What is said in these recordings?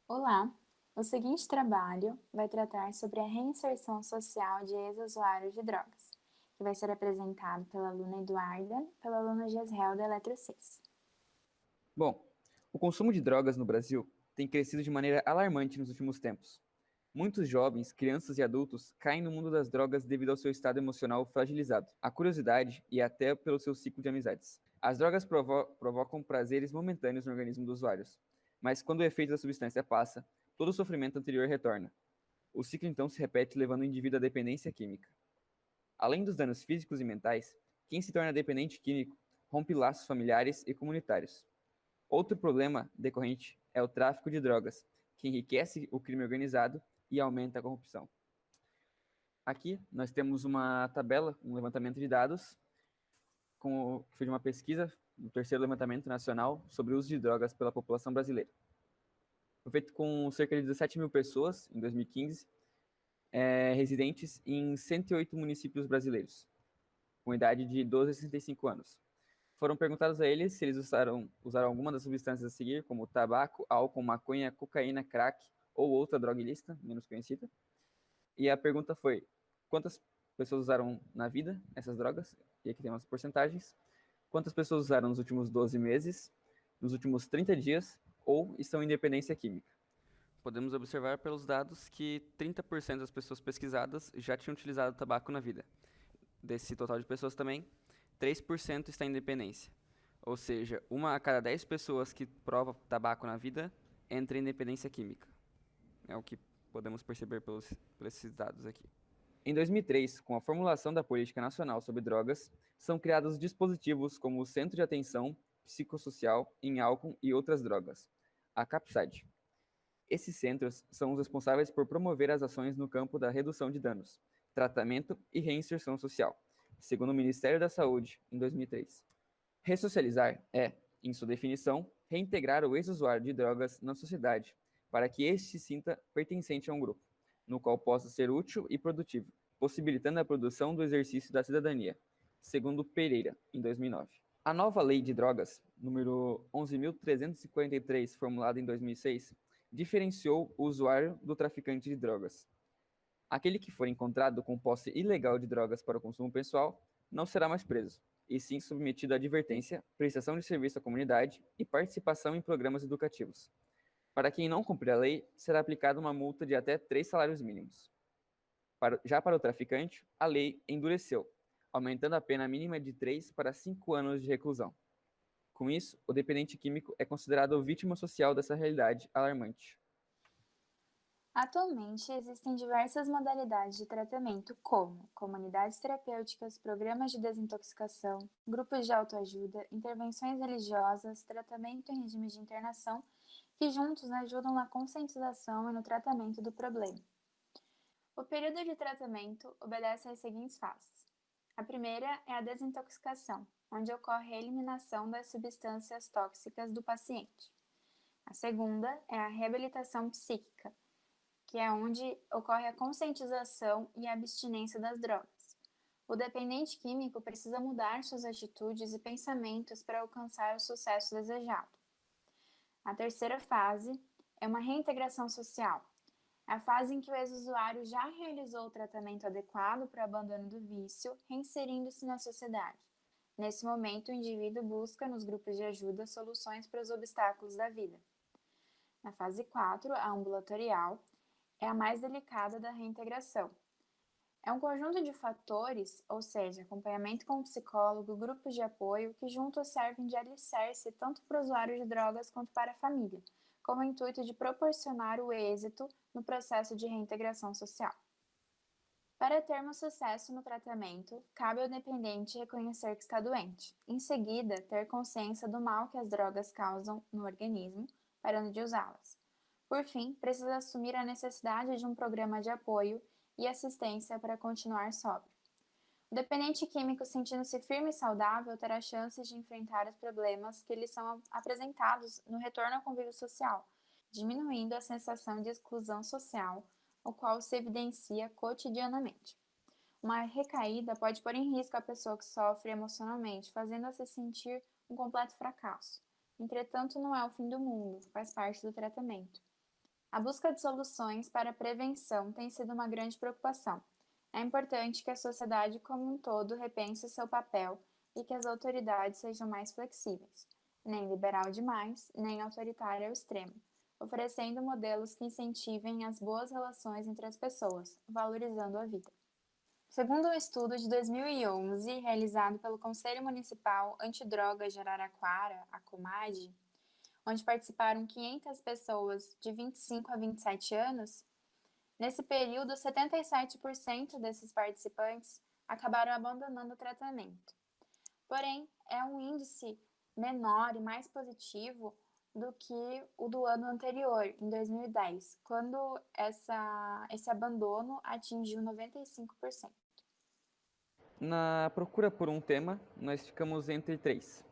Olá! O seguinte trabalho vai tratar sobre a reinserção social de ex-usuários de drogas, que vai ser apresentado pela aluna Eduarda e pela aluna Gesrel da Eletro 6. Bom, o consumo de drogas no Brasil tem crescido de maneira alarmante nos últimos tempos. Muitos jovens, crianças e adultos caem no mundo das drogas devido ao seu estado emocional fragilizado, a curiosidade e até pelo seu ciclo de amizades. As drogas provocam prazeres momentâneos no organismo dos usuários, mas quando o efeito da substância passa, todo o sofrimento anterior retorna. O ciclo então se repete, levando o indivíduo à dependência química. Além dos danos físicos e mentais, quem se torna dependente químico rompe laços familiares e comunitários. Outro problema decorrente é o tráfico de drogas, que enriquece o crime organizado e aumenta a corrupção. Aqui nós temos uma tabela, um levantamento de dados, que foi de uma pesquisa do terceiro levantamento nacional sobre o uso de drogas pela população brasileira. Foi feito com cerca de 17 mil pessoas em 2015, residentes em 108 municípios brasileiros, com idade de 12 a 65 anos. Foram perguntados a eles se eles usaram alguma das substâncias a seguir, como tabaco, álcool, maconha, cocaína, crack ou outra droga ilícita, menos conhecida. E a pergunta foi: quantas pessoas usaram na vida essas drogas? E aqui tem umas porcentagens. Quantas pessoas usaram nos últimos 12 meses, nos últimos 30 dias ou estão em dependência química? Podemos observar pelos dados que 30% das pessoas pesquisadas já tinham utilizado tabaco na vida. Desse total de pessoas também, 3% está em dependência. Ou seja, uma a cada 10 pessoas que prova tabaco na vida entra em dependência química. É o que podemos perceber por esses dados aqui. Em 2003, com a formulação da Política Nacional sobre Drogas, são criados dispositivos como o Centro de Atenção Psicossocial em Álcool e Outras Drogas, a CAPSAD. Esses centros são os responsáveis por promover as ações no campo da redução de danos, tratamento e reinserção social, segundo o Ministério da Saúde, em 2003. Ressocializar é, em sua definição, reintegrar o ex-usuário de drogas na sociedade, para que este se sinta pertencente a um grupo, no qual possa ser útil e produtivo, possibilitando a produção do exercício da cidadania, segundo Pereira, em 2009. A nova Lei de Drogas, número 11.343, formulada em 2006, diferenciou o usuário do traficante de drogas. Aquele que for encontrado com posse ilegal de drogas para o consumo pessoal não será mais preso, e sim submetido à advertência, prestação de serviço à comunidade e participação em programas educativos. Para quem não cumprir a lei, será aplicada uma multa de até 3 salários mínimos. Já para o traficante, a lei endureceu, aumentando a pena mínima de 3 para 5 anos de reclusão. Com isso, o dependente químico é considerado vítima social dessa realidade alarmante. Atualmente, existem diversas modalidades de tratamento, como comunidades terapêuticas, programas de desintoxicação, grupos de autoajuda, intervenções religiosas, tratamento em regime de internação, que juntos ajudam na conscientização e no tratamento do problema. O período de tratamento obedece às seguintes fases. A primeira é a desintoxicação, onde ocorre a eliminação das substâncias tóxicas do paciente. A segunda é a reabilitação psíquica, que é onde ocorre a conscientização e a abstinência das drogas. O dependente químico precisa mudar suas atitudes e pensamentos para alcançar o sucesso desejado. A terceira fase é uma reintegração social. É a fase em que o ex-usuário já realizou o tratamento adequado para o abandono do vício, reinserindo-se na sociedade. Nesse momento, o indivíduo busca, nos grupos de ajuda, soluções para os obstáculos da vida. Na fase 4, a ambulatorial, é a mais delicada da reintegração. É um conjunto de fatores, ou seja, acompanhamento com o psicólogo, grupos de apoio, que juntos servem de alicerce tanto para o usuário de drogas quanto para a família, com o intuito de proporcionar o êxito no processo de reintegração social. Para termos sucesso no tratamento, cabe ao dependente reconhecer que está doente, em seguida, ter consciência do mal que as drogas causam no organismo, parando de usá-las. Por fim, precisa assumir a necessidade de um programa de apoio e assistência para continuar sóbrio. O dependente químico, sentindo-se firme e saudável, terá chances de enfrentar os problemas que lhe são apresentados no retorno ao convívio social, diminuindo a sensação de exclusão social, o qual se evidencia cotidianamente. Uma recaída pode pôr em risco a pessoa que sofre emocionalmente, fazendo-a se sentir um completo fracasso. Entretanto, não é o fim do mundo, faz parte do tratamento. A busca de soluções para a prevenção tem sido uma grande preocupação. É importante que a sociedade como um todo repense seu papel e que as autoridades sejam mais flexíveis, nem liberal demais, nem autoritária ao extremo, oferecendo modelos que incentivem as boas relações entre as pessoas, valorizando a vida. Segundo um estudo de 2011, realizado pelo Conselho Municipal Antidrogas de Araraquara, a COMAD, onde participaram 500 pessoas de 25 a 27 anos, nesse período, 77% desses participantes acabaram abandonando o tratamento. Porém, é um índice menor e mais positivo do que o do ano anterior, em 2010, quando esse abandono atingiu 95%. Na procura por um tema, nós ficamos entre três.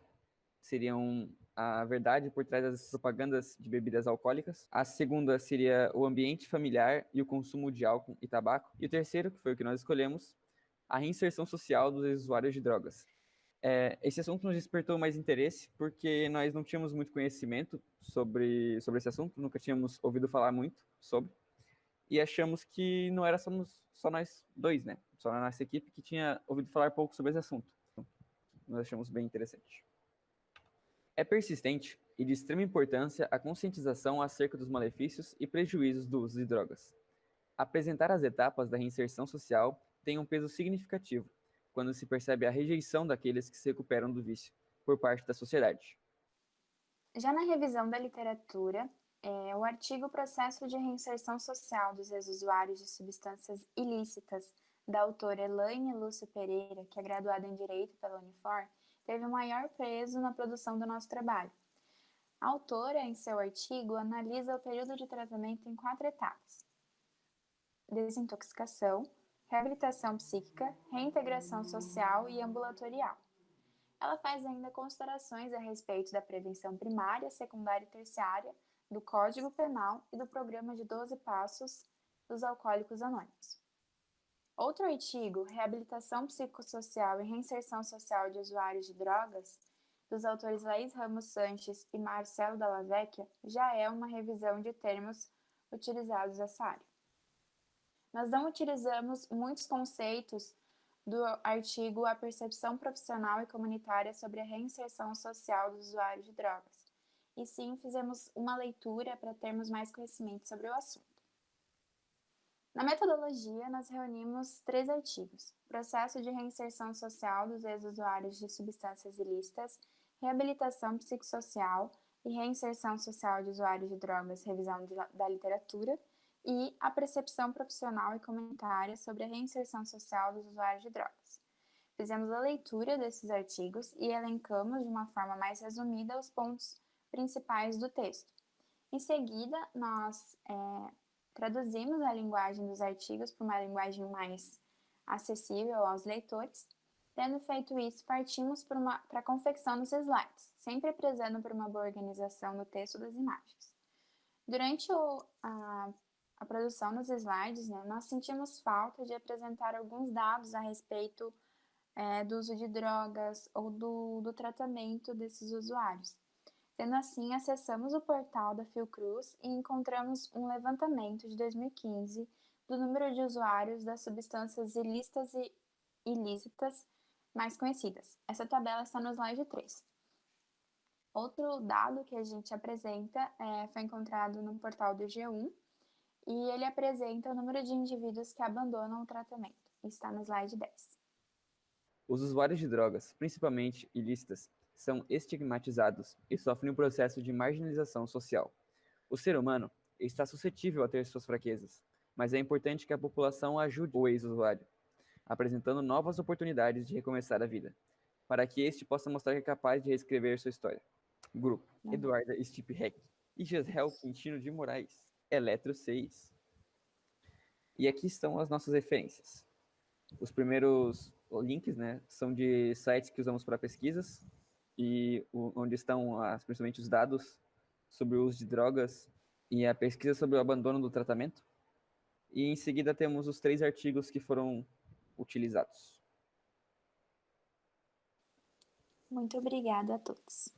Seriam a verdade por trás das propagandas de bebidas alcoólicas. A segunda seria o ambiente familiar e o consumo de álcool e tabaco. E o terceiro, que foi o que nós escolhemos, a reinserção social dos usuários de drogas. Esse assunto nos despertou mais interesse porque nós não tínhamos muito conhecimento sobre esse assunto, nunca tínhamos ouvido falar muito sobre. E achamos que não era só nós dois, né? Só na nossa equipe que tinha ouvido falar pouco sobre esse assunto. Nós achamos bem interessante. É persistente e de extrema importância a conscientização acerca dos malefícios e prejuízos do uso de drogas. Apresentar as etapas da reinserção social tem um peso significativo quando se percebe a rejeição daqueles que se recuperam do vício por parte da sociedade. Já na revisão da literatura, o artigo Processo de Reinserção Social dos Ex-Usuários de Substâncias Ilícitas, da autora Elaine Lúcio Pereira, que é graduada em Direito pela Unifor, teve o maior peso na produção do nosso trabalho. A autora, em seu artigo, analisa o período de tratamento em 4 etapas: desintoxicação, reabilitação psíquica, reintegração social e ambulatorial. Ela faz ainda considerações a respeito da prevenção primária, secundária e terciária, do Código Penal e do Programa de 12 Passos dos Alcoólicos Anônimos. Outro artigo, Reabilitação Psicossocial e Reinserção Social de Usuários de Drogas, dos autores Laís Ramos Sanches e Marcelo Dalla Vecchia, já é uma revisão de termos utilizados nessa área. Nós não utilizamos muitos conceitos do artigo A Percepção Profissional e Comunitária sobre a Reinserção Social dos Usuários de Drogas, e sim fizemos uma leitura para termos mais conhecimento sobre o assunto. Na metodologia, nós reunimos 3 artigos: Processo de Reinserção Social dos Ex-Usuários de Substâncias Ilícitas, Reabilitação Psicossocial e Reinserção Social de Usuários de Drogas, revisão da literatura, e a percepção profissional e comunitária sobre a reinserção social dos usuários de drogas. Fizemos a leitura desses artigos e elencamos de uma forma mais resumida os pontos principais do texto. Em seguida, nós traduzimos a linguagem dos artigos para uma linguagem mais acessível aos leitores. Tendo feito isso, partimos para a confecção dos slides, sempre prezando por uma boa organização do texto das imagens. Durante a produção dos slides, nós sentimos falta de apresentar alguns dados a respeito do uso de drogas ou do tratamento desses usuários. Sendo assim, acessamos o portal da Fiocruz e encontramos um levantamento de 2015 do número de usuários das substâncias ilícitas e ilícitas mais conhecidas. Essa tabela está no slide 3. Outro dado que a gente apresenta foi encontrado no portal do G1 e ele apresenta o número de indivíduos que abandonam o tratamento. Está no slide 10. Os usuários de drogas, principalmente ilícitas, são estigmatizados e sofrem um processo de marginalização social. O ser humano está suscetível a ter suas fraquezas, mas é importante que a população ajude o ex-usuário, apresentando novas oportunidades de recomeçar a vida, para que este possa mostrar que é capaz de reescrever sua história. Grupo: Eduarda Stipp-Heck e Gisel Quintino de Moraes, Eletro 6. E aqui estão as nossas referências. Os primeiros links, são de sites que usamos para pesquisas, e onde estão principalmente os dados sobre o uso de drogas e a pesquisa sobre o abandono do tratamento. E em seguida temos os 3 artigos que foram utilizados. Muito obrigada a todos.